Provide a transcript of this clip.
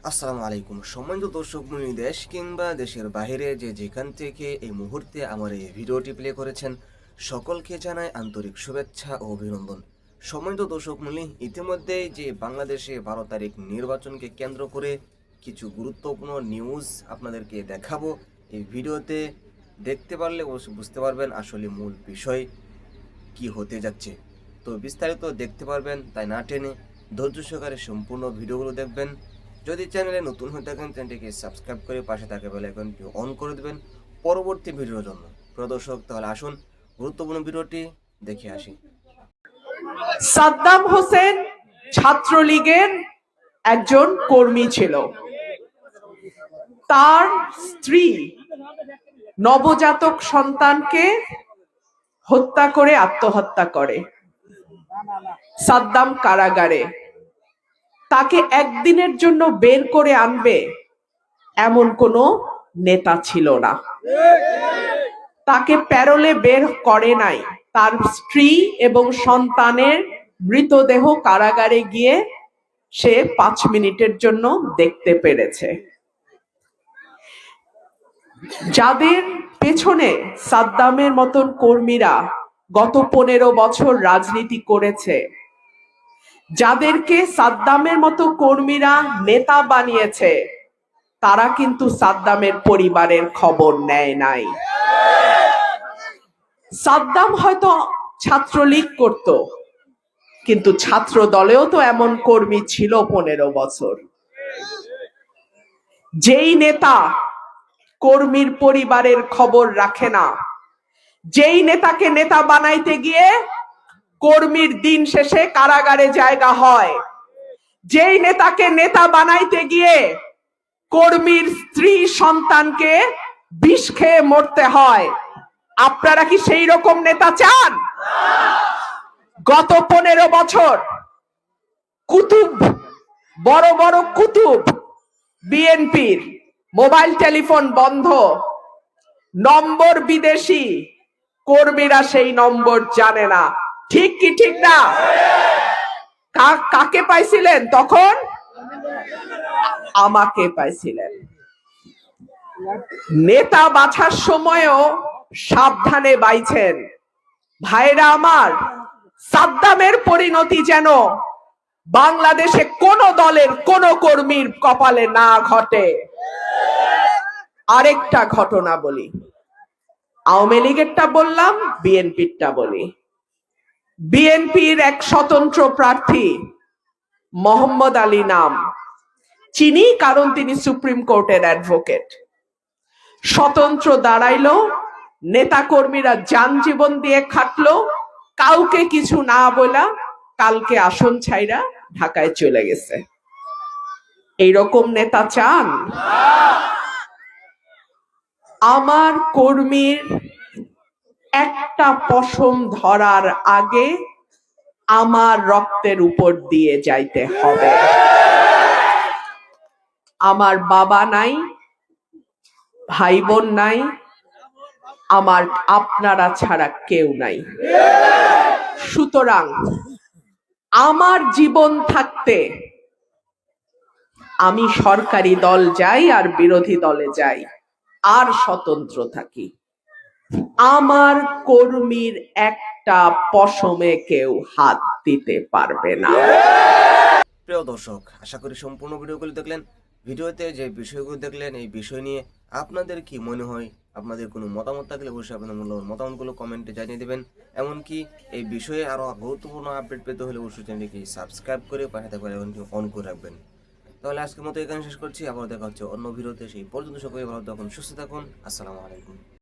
আসসালামু আলাইকুম সম্মানিত দর্শক মণ্ডলী, দেশ কিংবা দেশের বাইরে যে যেখান থেকে এই মুহূর্তে আমার এই ভিডিওটি প্লে করেছেন সকলকে জানাই আন্তরিক শুভেচ্ছা ও অভিনন্দন। সম্মানিত দর্শক মণ্ডলী, ইতিমধ্যেই যে বাংলাদেশে 12 তারিখ নির্বাচনকে কেন্দ্র করে কিছু গুরুত্বপূর্ণ নিউজ আপনাদেরকে দেখাবো। এই ভিডিওতে দেখতে পারলে বুঝতে পারবেন আসলে মূল বিষয় কি হতে যাচ্ছে। তো বিস্তারিত দেখতে পারবেন, তাই না টেনে ধৈর্য সহকারে সম্পূর্ণ ভিডিওগুলো দেখবেন। যদি চ্যানেলে নতুন হয়ে থাকেন চ্যানেলটিকে সাবস্ক্রাইব করে পাশে থাকা বেল আইকনটি অন করে দেবেন পরবর্তী ভিডিওর জন্য। প্রিয় দর্শক, তাহলে আসুন গুরুত্বপূর্ণ ভিডিওটি দেখে আসি। সাদ্দাম হোসেন ছাত্রলীগের একজন কর্মী ছিল। তার স্ত্রী নবজাতক সন্তানকে হত্যা করে আত্মহত্যা করে। সাদ্দাম কারাগারে। তাকে একদিনের জন্য বের করে আনবে এমন কোনো নেতা ছিল না। তাকে প্যারোলে বের করে নাই। তার স্ত্রী এবং সন্তানের মৃতদেহ কারাগারে গিয়ে সে 5 মিনিটের জন্য দেখতে পেরেছে। যাদের পেছনে সাদ্দামের মতন কর্মীরা গত 15 বছর রাজনীতি করেছে, যাদেরকে সাদ্দামের মতো কর্মীরা নেতা বানিয়েছে, তারা কিন্তু সাদ্দামের পরিবারের খবর নেয় নাই। সাদ্দাম হয়তো ছাত্রলীগ করত, কিন্তু ছাত্র দলেও তো এমন কর্মী ছিল 15 বছর। যেই নেতা কর্মীর পরিবারের খবর রাখে না, যেই নেতাকে নেতা বানাইতে গিয়ে কর্মীর দিন শেষে কারাগারে জায়গা হয়, যেই নেতাকে নেতা বানাইতে গিয়ে কর্মীর স্ত্রী সন্তানকে বিষ খেয়ে মরতে হয়, আপনারা কি সেই রকম নেতা চান? গত 15 বছর কুতুব, বড় বড় কুতুব বিএনপির মোবাইল টেলিফোন বন্ধ, নম্বর বিদেশি, কর্মীরা সেই নম্বর জানে না। ঠিক কি ঠিক না? কাকে পাইছিলেন তখন? আমাকে পাইছিলেন। নেতা বাছার সময়ও সাবধানে বাইছেন। ভাইরা আমার, সাদ্দামের পরিণতি যেন বাংলাদেশে কোন দলের কোন কর্মীর কপালে না ঘটে। আরেকটা ঘটনা বলি, আওয়ামী লীগেরটা বললাম, বিএনপিরটা বলি। বিএনপির এক স্বতন্ত্র প্রার্থী মোহাম্মদ আলী নাম, চিনি কারণ তিনি সুপ্রিম কোর্টের অ্যাডভোকেট। স্বতন্ত্র দাঁড়াইলো, নেতা কর্মীরা যান জীবন দিয়ে খাটলো, কাউকে কিছু না বলা কালকে আসন ছাইরা ঢাকায় চলে গেছে। এইরকম নেতা চান? আমার কর্মীর একটা পশম ধরার আগে আমার রক্তের উপর দিয়ে যাইতে হবে। আমার বাবা নাই, ভাই বোন নাই, আমার আপনারা ছাড়া কেউ নাই। সুতরাং আমার জীবন থাকতে আমি সরকারি দল যাই আর বিরোধী দলে যাই আর স্বতন্ত্র থাকি, আমার কর্মীর একটা পশমে কেউ হাত দিতে পারবে না। প্রিয় দর্শক, আশা করি সম্পূর্ণ ভিডিওগুলো দেখলেন। ভিডিওতে যে বিষয়গুলো দেখলেন এই বিষয় নিয়ে আপনাদের কি মনে হয়, আপনাদের কোনো মতামত থাকলে অবশ্যই আপনাদের মূল্যবান মতামতগুলো কমেন্টে জানিয়ে দেবেন। এমনকি এই বিষয়ে আরও গুরুত্বপূর্ণ আপডেট পেতে হলে অবশ্যই চ্যানেলটিকে সাবস্ক্রাইব করে পাশে থাকা বেল আইকনটি অন করে রাখবেন। তাহলে আজকের মতো এখানে শেষ করছি, আবার দেখা হচ্ছে অন্য ভিডিওতে। সেই পর্যন্ত সকলে ভালো থাকুন, সুস্থ থাকুন। আসসালামু আলাইকুম।